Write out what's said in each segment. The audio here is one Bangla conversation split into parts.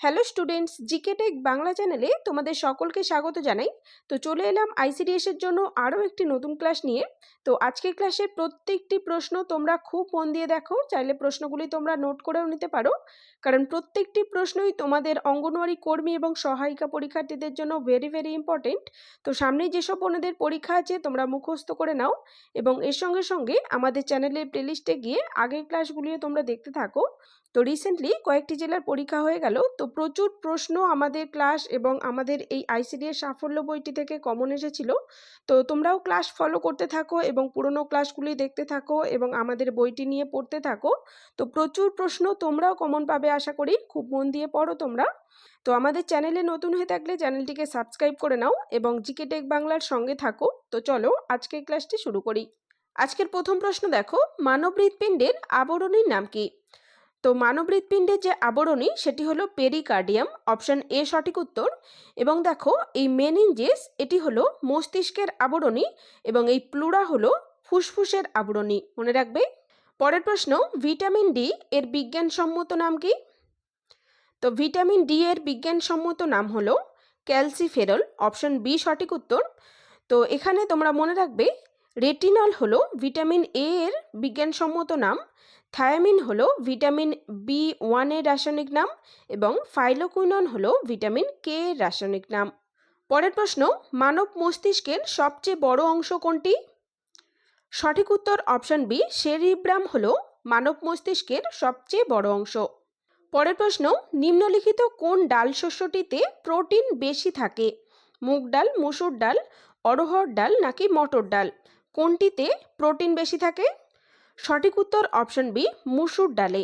Hello students, GK tech Bangla চ্যানেলে তোমাদের সকলকে স্বাগত জানাই। তো চলে এলাম আইসিডিএস এর জন্য আরও একটি নতুন ক্লাস নিয়ে। তো আজকের ক্লাসের প্রত্যেকটি প্রশ্ন তোমরা খুব মন দিয়ে দেখো, চাইলে প্রশ্নগুলি তোমরা নোট করেও নিতে পারো, কারণ প্রত্যেকটি প্রশ্নই তোমাদের অঙ্গনওয়াড়ি কর্মী এবং সহায়িকা পরীক্ষার্থীদের জন্য ভেরি ভেরি ইম্পর্টেন্ট। তো সামনেই যেসব বোনেদের পরীক্ষা আছে তোমরা মুখস্থ করে নাও এবং এর সঙ্গে সঙ্গে আমাদের চ্যানেলের প্লেলিস্টে গিয়ে আগের ক্লাসগুলিও তোমরা দেখতে থাকো। তো রিসেন্টলি কয়েকটি জেলার পরীক্ষা হয়ে গেল, তো প্রচুর প্রশ্ন আমাদের ক্লাস এবং আমাদের এই আইসিডিএস সাফল্য বইটি থেকে কমন এসেছিল। তো তোমরাও ক্লাস ফলো করতে থাকো এবং পুরনো ক্লাসগুলি দেখতে থাকো এবং আমাদের বইটি নিয়ে পড়তে থাকো। তো প্রচুর প্রশ্ন তোমরাও কমন পাবে আশা করি, খুব মন দিয়ে পড়ো তোমরা। তো আমাদের চ্যানেলে নতুন হয়ে থাকলে চ্যানেলটিকে সাবস্ক্রাইব করে নাও এবং জিকে টেক বাংলার সঙ্গে থাকো। তো চলো আজকের ক্লাসটি শুরু করি। আজকের প্রথম প্রশ্ন দেখো, মানব হৃৎপিণ্ডের আবরণীর নাম কি? তো মানব হৃৎপিণ্ডের যে আবরণী সেটি হলো পেরিকার্ডিয়াম, অপশন এ সঠিক উত্তর। এবং দেখো এই মেনিনজেস এটি হলো মস্তিষ্কের আবরণী এবং এই প্লুরা হলো ফুসফুসের আবরণী, মনে রাখবে। পরের প্রশ্ন, ভিটামিন ডি এর বিজ্ঞানসম্মত নাম কি? তো ভিটামিন ডি এর বিজ্ঞানসম্মত নাম হলো ক্যালসিফেরল, অপশন বি সঠিক উত্তর। তো এখানে তোমরা মনে রাখবে রেটিনল হলো ভিটামিন এ এর বিজ্ঞানসম্মত নাম, থায়ামিন হলো ভিটামিন B1 এর রাসায়নিক নাম এবং ফাইলোকুইনন হলো ভিটামিন কে এর রাসায়নিক নাম। পরের প্রশ্ন, মানব মস্তিষ্কের সবচেয়ে বড় অংশ কোনটি? সঠিক উত্তর অপশন বি, সেরিব্রাম হলো মানব মস্তিষ্কের সবচেয়ে বড় অংশ। পরের প্রশ্ন, নিম্নলিখিত কোন ডাল শস্যটিতে প্রোটিন বেশি থাকে? মুগ ডাল, মসুর ডাল, অড়হর ডাল নাকি মটর ডাল? কোনটিতে প্রোটিন বেশি থাকে? সঠিক উত্তর অপশন বি, মসুর ডালে।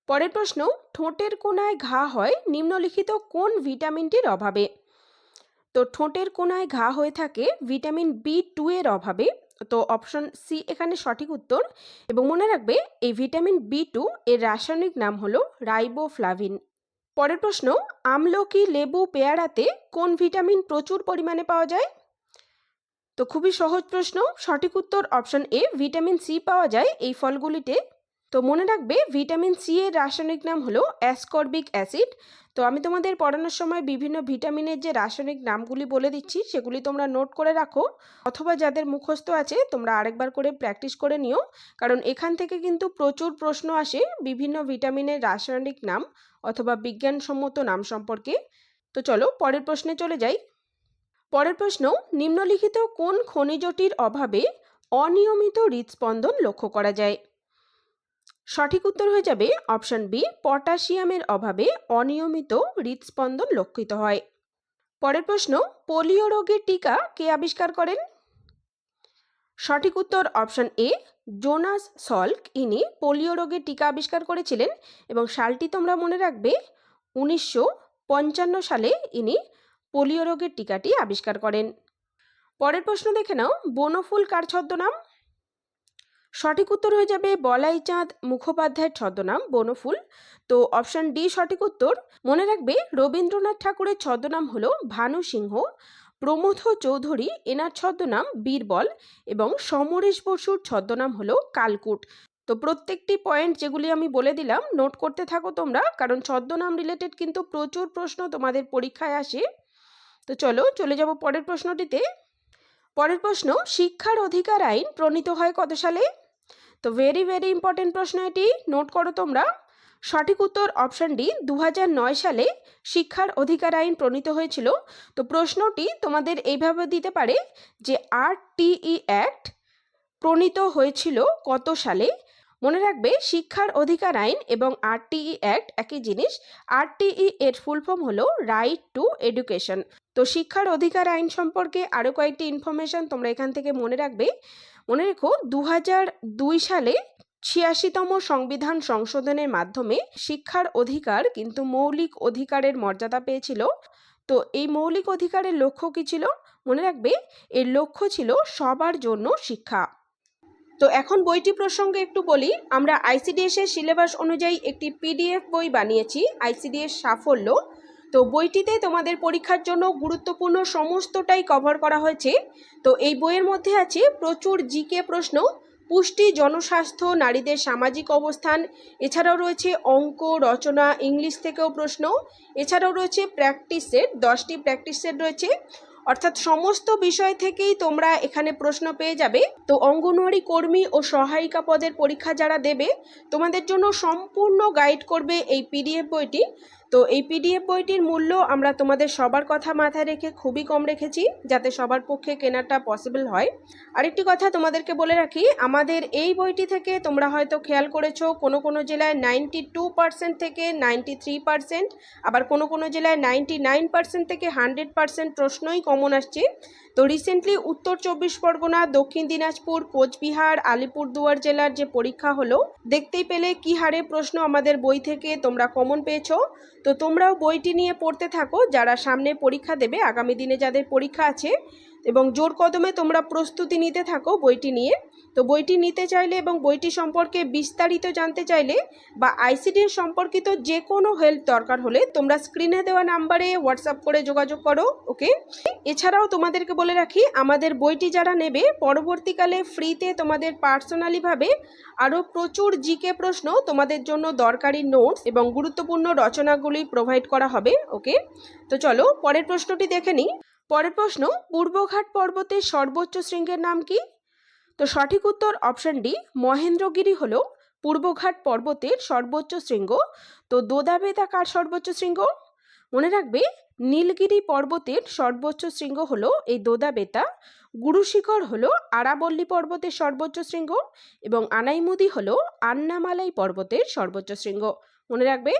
পরের প্রশ্ন, ঠোঁটের কোনায় ঘা হয় নিম্নলিখিত কোন ভিটামিনটির অভাবে? তো ঠোঁটের কোনায় ঘা হয়ে থাকে ভিটামিন B2 এর অভাবে। তো অপশন সি এখানে সঠিক উত্তর। এবং মনে রাখবে এই ভিটামিন B2 এর রাসায়নিক নাম হলো রাইবোফ্লাভিন। পরের প্রশ্ন, আমলকি, লেবু, পেয়ারাতে কোন ভিটামিন প্রচুর পরিমাণে পাওয়া যায়? তো খুবই সহজ প্রশ্ন, সঠিক উত্তর অপশন এ, ভিটামিন সি পাওয়া যায় এই ফলগুলিতে। তো মনে রাখবে ভিটামিন সি এর রাসায়নিক নাম হলো অ্যাসকর্বিক অ্যাসিড। তো আমি তোমাদের পড়ানোর সময় বিভিন্ন ভিটামিনের যে রাসায়নিক নামগুলি বলে দিচ্ছি সেগুলি তোমরা নোট করে রাখো, অথবা যাদের মুখস্থ আছে তোমরা আরেকবার করে প্র্যাকটিস করে নিও, কারণ এখান থেকে কিন্তু প্রচুর প্রশ্ন আসে বিভিন্ন ভিটামিনের রাসায়নিক নাম অথবা বিজ্ঞানসম্মত নাম সম্পর্কে। তো চলো পরের প্রশ্নে চলে যাই। পরের প্রশ্ন, নিম্নলিখিত কোন খনিজটির অভাবে অনিয়মিত হৃদস্পন্দন লক্ষ্য করা যায়? সঠিক উত্তর হয়ে যাবে অপশন বি, পটাশিয়ামের অভাবে অনিয়মিত হৃদস্পন্দন লক্ষিত হয়। পরের প্রশ্ন, পোলিও রোগের টিকা কে আবিষ্কার করেন? সঠিক উত্তর অপশন এ, জোনাস সল্ক ইনি পোলিও রোগের টিকা আবিষ্কার করেছিলেন এবং সালটি তোমরা মনে রাখবে 1955 সালে ইনি পোলিও রোগের টিকাটি আবিষ্কার করেন। পরের প্রশ্ন দেখে নাও, বনফুল কার ছদ্মনাম? সঠিক উত্তর হয়ে যাবে বলাইচাঁদ মুখোপাধ্যায়ের ছদ্মনাম বনফুল। তো অপশন ডি সঠিক উত্তর। মনে রাখবে রবীন্দ্রনাথ ঠাকুরের ছদ্মনাম হলো ভানু সিংহ, প্রমথ চৌধুরী এনার ছদ্মনাম বীরবল এবং সমরেশ বসুর ছদ্মনাম হলো কালকুট। তো প্রত্যেকটি পয়েন্ট যেগুলি আমি বলে দিলাম নোট করতে থাকো তোমরা, কারণ ছদ্মনাম রিলেটেড কিন্তু প্রচুর প্রশ্ন তোমাদের পরীক্ষায় আসে। তো চলো চলে যাব পরের প্রশ্নটিতে। পরের প্রশ্ন, শিক্ষার অধিকার আইন প্রণীত হয় কত সালে? তো ভেরি ভেরি ইম্পর্টেন্ট প্রশ্ন, এটি নোট করো তোমরা। সঠিক উত্তর অপশন ডি, 2009 সালে শিক্ষার অধিকার আইন প্রণীত হয়েছিল। তো প্রশ্নটি তোমাদের এইভাবে দিতে পারে যে RTE অ্যাক্ট প্রণীত হয়েছিল কত সালে? মনে রাখবে শিক্ষার অধিকার আইন এবং RTE অ্যাক্ট একই জিনিস। RTE এর ফুল ফর্ম হলো রাইট টু এডুকেশন। তো শিক্ষার অধিকার আইন সম্পর্কে আরও কয়েকটি ইনফরমেশন তোমরা এখান থেকে মনে রাখবে। মনে রেখো 2002 সালে 86তম সংবিধান সংশোধনের মাধ্যমে শিক্ষার অধিকার কিন্তু মৌলিক অধিকারের মর্যাদা পেয়েছিল। তো এই মৌলিক অধিকারের লক্ষ্য কী ছিল? মনে রাখবে এর লক্ষ্য ছিল সবার জন্য শিক্ষা। তো এখন বইটি প্রসঙ্গে একটু বলি। আমরা আইসিডিএস এর সিলেবাস অনুযায়ী একটি PDF বই বানিয়েছি, আইসিডিএস সাফল্য। তো বইটিতে তোমাদের পরীক্ষার জন্য গুরুত্বপূর্ণ সমস্তটাই কভার করা হয়েছে। তো এই বইয়ের মধ্যে আছে প্রচুর জিকে প্রশ্ন, পুষ্টি, জনস্বাস্থ্য, নারীদের সামাজিক অবস্থান, এছাড়াও রয়েছে অঙ্ক, রচনা, ইংলিশ থেকেও প্রশ্ন, এছাড়াও রয়েছে প্র্যাকটিস সেট, 10টি প্র্যাকটিস সেট রয়েছে, অর্থাৎ সমস্ত বিষয় থেকেই তোমরা এখানে প্রশ্ন পেয়ে যাবে। তো অঙ্গনওয়াড়ি কর্মী ও সহায়িকা পদের পরীক্ষা যারা দেবে তোমাদের জন্য সম্পূর্ণ গাইড করবে এই পিডিএফ বইটি। তো এই পিডিএফ বইটির মূল্য আমরা তোমাদের সবার কথা মাথায় রেখে খুবই কম রেখেছি, যাতে সবার পক্ষে কেনাটা পসিবল হয়। আরেকটি কথা তোমাদেরকে বলে রাখি, আমাদের এই বইটি থেকে তোমরা হয়তো খেয়াল করেছো কোনো কোনো জেলায় 92% থেকে 93%, আবার কোনো কোনো জেলায় 99% থেকে 100% প্রশ্নই কমন আসছে। তো রিসেন্টলি উত্তর 24 পরগনা, দক্ষিণ দিনাজপুর, কোচবিহার, আলিপুরদুয়ার জেলার যে পরীক্ষা হলো, দেখতেই পেলে কি হারে প্রশ্ন আমাদের বই থেকে তোমরা কমন পেয়েছো। তো তোমরাও বইটি নিয়ে পড়তে থাকো, যারা সামনে পরীক্ষা দেবে, আগামী দিনে যাদের পরীক্ষা আছে, এবং জোর কদমে তোমরা প্রস্তুতি নিতে থাকো বইটি নিয়ে। তো বইটি নিতে চাইলে এবং বইটি সম্পর্কে বিস্তারিত জানতে চাইলে বা আইসিডিএস সম্পর্কিত যে কোনো হেল্প দরকার হলে তোমরা স্ক্রিনে দেওয়া নাম্বারে হোয়াটসঅ্যাপ করে যোগাযোগ করো। ওকে, এছাড়াও তোমাদেরকে বলে রাখি, আমাদের বইটি যারা নেবে পরবর্তীকালে ফ্রিতে তোমাদের পার্সোনালিভাবে আরও প্রচুর জিকে প্রশ্ন, তোমাদের জন্য দরকারি নোটস এবং গুরুত্বপূর্ণ রচনাগুলি প্রোভাইড করা হবে। ওকে, তো চলো পরের প্রশ্নটি দেখে নিই। পরের প্রশ্ন, পূর্বঘাট পর্বতের সর্বোচ্চ শৃঙ্গের নাম কি? তো সঠিক উত্তর অপশন ডি, মহেন্দ্রগিরি হলো পূর্বঘাট পর্বতের সর্বোচ্চ শৃঙ্গ। তো দোদাবেতা কার সর্বোচ্চ শৃঙ্গ? মনে রাখবে, নীলগিরি পর্বতের সর্বোচ্চ শৃঙ্গ হলো এই দোদাবেতা, গুরুশিখর হলো আরাবল্লী পর্বতের সর্বোচ্চ শৃঙ্গ, এবং আনাইমুদি হলো আন্নামালাই পর্বতের সর্বোচ্চ শৃঙ্গ। মনে রাখবে।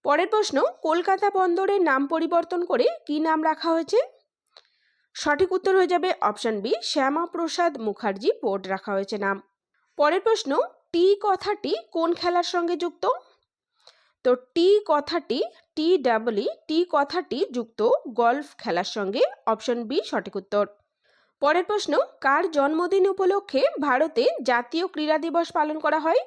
পরের প্রশ্ন, কলকাতা বন্দরের নাম পরিবর্তন করে কি নাম রাখা হয়েছে? সঠিক উত্তর হয়ে যাবে option B, Shyamaprasad Mukherjee port রাখা হয়েছে নাম। পরের প্রশ্ন, টি কথাটি কোন খেলার সঙ্গে যুক্ত? তো টি কথাটি টি কথাটি যুক্ত গলফ খেলার সঙ্গে, অপশন বি সঠিক উত্তর। পরের প্রশ্ন, কার জন্মদিন উপলক্ষে ভারতে জাতীয় ক্রীড়া দিবস পালন করা হয়?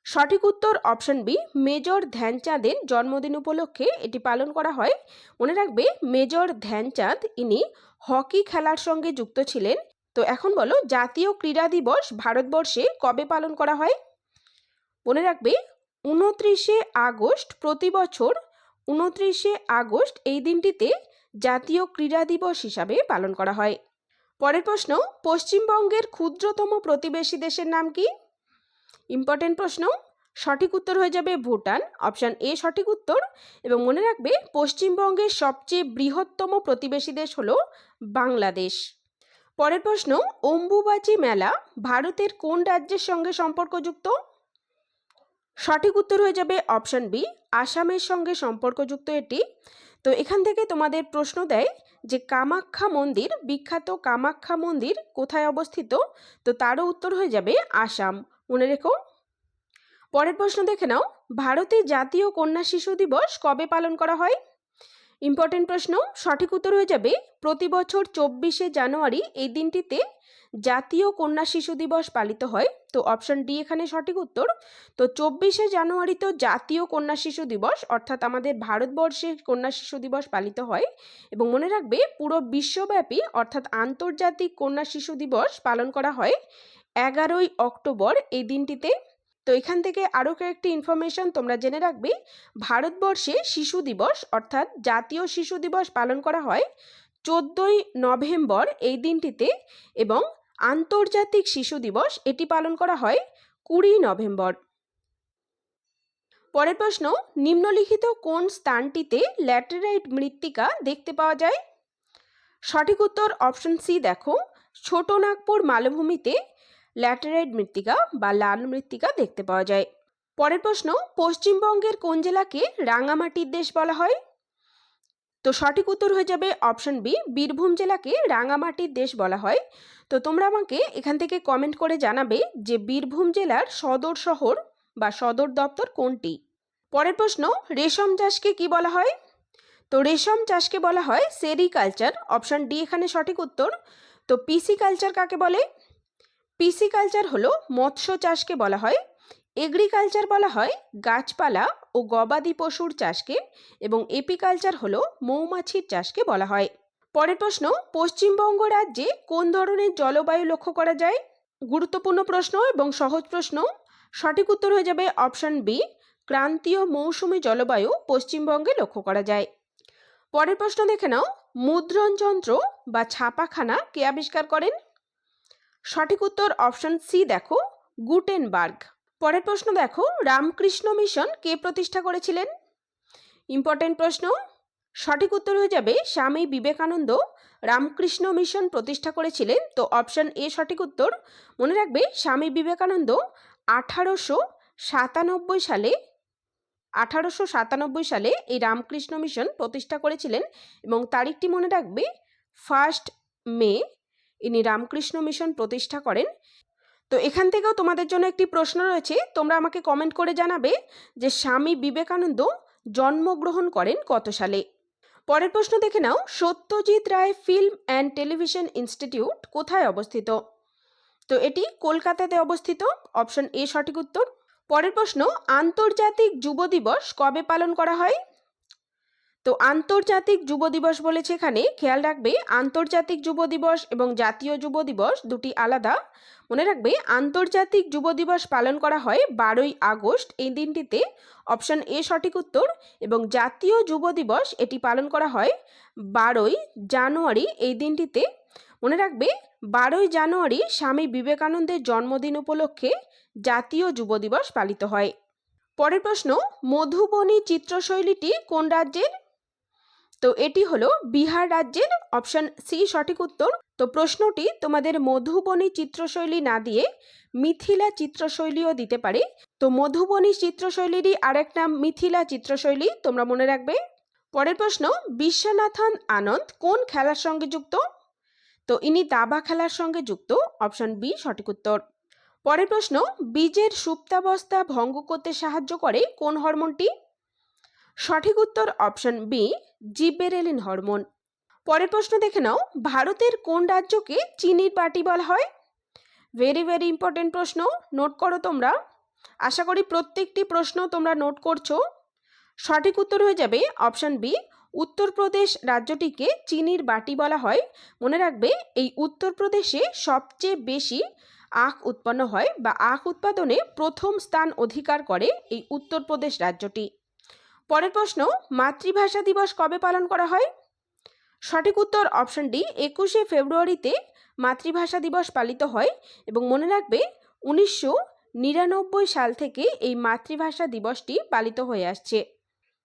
সঠিক উত্তর অপশন বি, মেজর ধ্যানচাঁদের জন্মদিন উপলক্ষে এটি পালন করা হয়। মনে রাখবে, মেজর ধ্যানচাঁদ ইনি হকি খেলার সঙ্গে যুক্ত ছিলেন। তো এখন বলো, জাতীয় ক্রীড়া দিবস ভারতবর্ষে কবে পালন করা হয়? মনে রাখবে, 29শে আগস্ট প্রতি বছর 29শে আগস্ট এই দিনটিতে জাতীয় ক্রীড়া দিবস হিসাবে পালন করা হয়। পরের প্রশ্ন, পশ্চিমবঙ্গের ক্ষুদ্রতম প্রতিবেশী দেশের নাম কি? ইম্পর্টেন্ট প্রশ্ন। সঠিক উত্তর হয়ে যাবে ভুটান, অপশান এ সঠিক উত্তর। এবং মনে রাখবে, পশ্চিমবঙ্গের সবচেয়ে বৃহত্তম প্রতিবেশী দেশ হলো বাংলাদেশ। পরের প্রশ্ন, অম্বুবাচী মেলা ভারতের কোন রাজ্যের সঙ্গে সম্পর্কযুক্ত? সঠিক উত্তর হয়ে যাবে অপশান বি, আসামের সঙ্গে সম্পর্কযুক্ত এটি। তো এখান থেকে তোমাদের প্রশ্ন দেয় যে কামাখ্যা মন্দির, বিখ্যাত কামাখ্যা মন্দির কোথায় অবস্থিত? তো তারও উত্তর হয়ে যাবে আসাম। মনে রেখো। পরের প্রশ্ন দেখে নাও, ভারতের জাতীয় কন্যা শিশু দিবস কবে পালন করা হয়? ইম্পর্টেন্ট প্রশ্ন। সঠিক উত্তর হয়ে যাবে প্রতি বছর 24শে জানুয়ারি এই দিনটিতে জাতীয় কন্যা শিশু দিবস পালিত হয়। তো অপশন ডি এখানে সঠিক উত্তর। তো 24শে জানুয়ারি তো জাতীয় কন্যা শিশু দিবস, অর্থাৎ আমাদের ভারতবর্ষে কন্যা শিশু দিবস পালিত হয়। এবং মনে রাখবে, পুরো বিশ্বব্যাপী অর্থাৎ আন্তর্জাতিক কন্যা শিশু দিবস পালন করা হয় 11ই অক্টোবর এই দিনটিতে। তো এখান থেকে আরও কয়েকটি ইনফরমেশন তোমরা জেনে রাখবে। ভারতবর্ষে শিশু দিবস অর্থাৎ জাতীয় শিশু দিবস পালন করা হয় 14ই নভেম্বর এই দিনটিতে, এবং আন্তর্জাতিক শিশু দিবস এটি পালন করা হয় 20 নভেম্বর। পরের প্রশ্ন, নিম্নলিখিত কোন স্থানটিতে ল্যাটেরাইট মৃত্তিকা দেখতে পাওয়া যায়? সঠিক উত্তর অপশন সি দেখো, ছোটনাগপুর মালভূমিতে ল্যাটেরাইট মৃত্তিকা বা লাল মৃত্তিকা দেখতে পাওয়া যায়। পরের প্রশ্ন, পশ্চিমবঙ্গের কোন জেলাকে রাঙামাটির দেশ বলা হয়? তো সঠিক উত্তর হয়ে যাবে অপশন বি, বীরভূম জেলাকে রাঙামাটির দেশ বলা হয়। তো তোমরা আমাকে এখান থেকে কমেন্ট করে জানাবে যে বীরভূম জেলার সদর শহর বা সদর দপ্তর কোনটি। পরের প্রশ্ন, রেশম চাষকে কি বলা হয়? তো রেশম চাষকে বলা হয় সেরিকালচার, অপশন ডি এখানে সঠিক উত্তর। তো পিসিকালচার কাকে বলে? পিসিকালচার হলো মৎস্য চাষকে বলা হয়। এগ্রিকালচার বলা হয় গাছপালা ও গবাদি পশুর চাষকে, এবং এপিকালচার হলো মৌমাছির চাষকে বলা হয়। পরের প্রশ্ন, পশ্চিমবঙ্গ রাজ্যে কোন ধরনের জলবায়ু লক্ষ্য করা যায়? গুরুত্বপূর্ণ প্রশ্ন এবং সহজ প্রশ্ন। সঠিক উত্তর হয়ে যাবে অপশন বি, ক্রান্তীয় মৌসুমী জলবায়ু পশ্চিমবঙ্গে লক্ষ্য করা যায়। পরের প্রশ্ন দেখে নাও, মুদ্রণ যন্ত্র বা ছাপাখানা কে আবিষ্কার করেন? সঠিক উত্তর অপশন সি দেখো, গুটেনবার্গ। পরের প্রশ্ন দেখো, রামকৃষ্ণ মিশন কে প্রতিষ্ঠা করেছিলেন? ইম্পর্টেন্ট প্রশ্ন। সঠিক উত্তর হয়ে যাবে স্বামী বিবেকানন্দ রামকৃষ্ণ মিশন প্রতিষ্ঠা করেছিলেন। তো অপশন এ সঠিক উত্তর। মনে রাখবে স্বামী বিবেকানন্দ 1897 সালে এই রামকৃষ্ণ মিশন প্রতিষ্ঠা করেছিলেন এবং তারিখটি মনে রাখবে 1 মে ইনি রামকৃষ্ণ মিশন প্রতিষ্ঠা করেন। তো এখান থেকেও তোমাদের জন্য একটি প্রশ্ন রয়েছে, তোমরা আমাকে কমেন্ট করে জানাবে যে স্বামী বিবেকানন্দ জন্মগ্রহণ করেন কত সালে। পরের প্রশ্ন দেখে নাও, Satyajit Ray film and television institute কোথায় অবস্থিত? তো এটি কলকাতাতে অবস্থিত। অপশন এ সঠিক উত্তর। পরের প্রশ্ন, আন্তর্জাতিক যুব দিবস কবে পালন করা হয়? তো আন্তর্জাতিক যুব দিবস বলেছে এখানে, খেয়াল রাখবে আন্তর্জাতিক যুব দিবস এবং জাতীয় যুব দিবস দুটি আলাদা। মনে রাখবে আন্তর্জাতিক যুব দিবস পালন করা হয় 12ই আগস্ট এই দিনটিতে। অপশন এ সঠিক উত্তর। এবং জাতীয় যুব দিবস এটি পালন করা হয় 12ই জানুয়ারি এই দিনটিতে। মনে রাখবে 12ই জানুয়ারি স্বামী বিবেকানন্দের জন্মদিন উপলক্ষে জাতীয় যুব দিবস পালিত হয়। পরের প্রশ্ন, মধুবনী চিত্রশৈলীটি কোন রাজ্যের? তো এটি হলো বিহার রাজ্যের। অপশন সি সঠিক উত্তর। তো প্রশ্নটি তোমাদের মধুবনী চিত্রশৈলী না দিয়ে মিথিলা চিত্রশৈলীও দিতে পারে। তো মধুবনী চিত্রশৈলীরই আরেক নাম মিথিলা চিত্রশৈলী, তোমরা মনে রাখবে। পরের প্রশ্ন, বিশ্বনাথন আনন্দ কোন খেলার সঙ্গে যুক্ত? তো ইনি দাবা খেলার সঙ্গে যুক্ত। অপশন বি সঠিক উত্তর। পরের প্রশ্ন, বীজের সুপ্তাবস্থা ভঙ্গ করতে সাহায্য করে কোন হরমোনটি? সঠিক উত্তর অপশন বি, জিবেরেলিন হরমোন। পরের প্রশ্ন দেখে নাও, ভারতের কোন রাজ্যকে চিনির বাটি বলা হয়? ভেরি ভেরি ইম্পর্টেন্ট প্রশ্ন, নোট করো তোমরা। আশা করি প্রত্যেকটি প্রশ্ন তোমরা নোট করছো। সঠিক উত্তর হয়ে যাবে অপশন বি, উত্তরপ্রদেশ রাজ্যটিকে চিনির বাটি বলা হয়। মনে রাখবে এই উত্তরপ্রদেশে সবচেয়ে বেশি আখ উৎপন্ন হয় বা আখ উৎপাদনে প্রথম স্থান অধিকার করে এই উত্তরপ্রদেশ রাজ্যটি। পরের প্রশ্ন, মাতৃভাষা দিবস কবে পালন করা হয়? সঠিক উত্তর অপশন ডি, 21শে ফেব্রুয়ারিতে মাতৃভাষা দিবস পালিত হয় এবং মনে রাখবে 1999 সাল থেকে এই মাতৃভাষা দিবসটি পালিত হয়ে আসছে।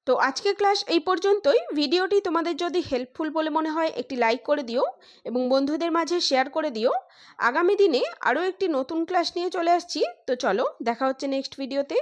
তো আজকের ক্লাস এই পর্যন্তই। ভিডিওটি তোমাদের যদি হেল্পফুল বলে মনে হয় একটি লাইক করে দিও এবং বন্ধুদের মাঝে শেয়ার করে দিও। আগামী দিনে আরও একটি নতুন ক্লাস নিয়ে চলে আসছি। তো চলো, দেখা হচ্ছে নেক্সট ভিডিওতে।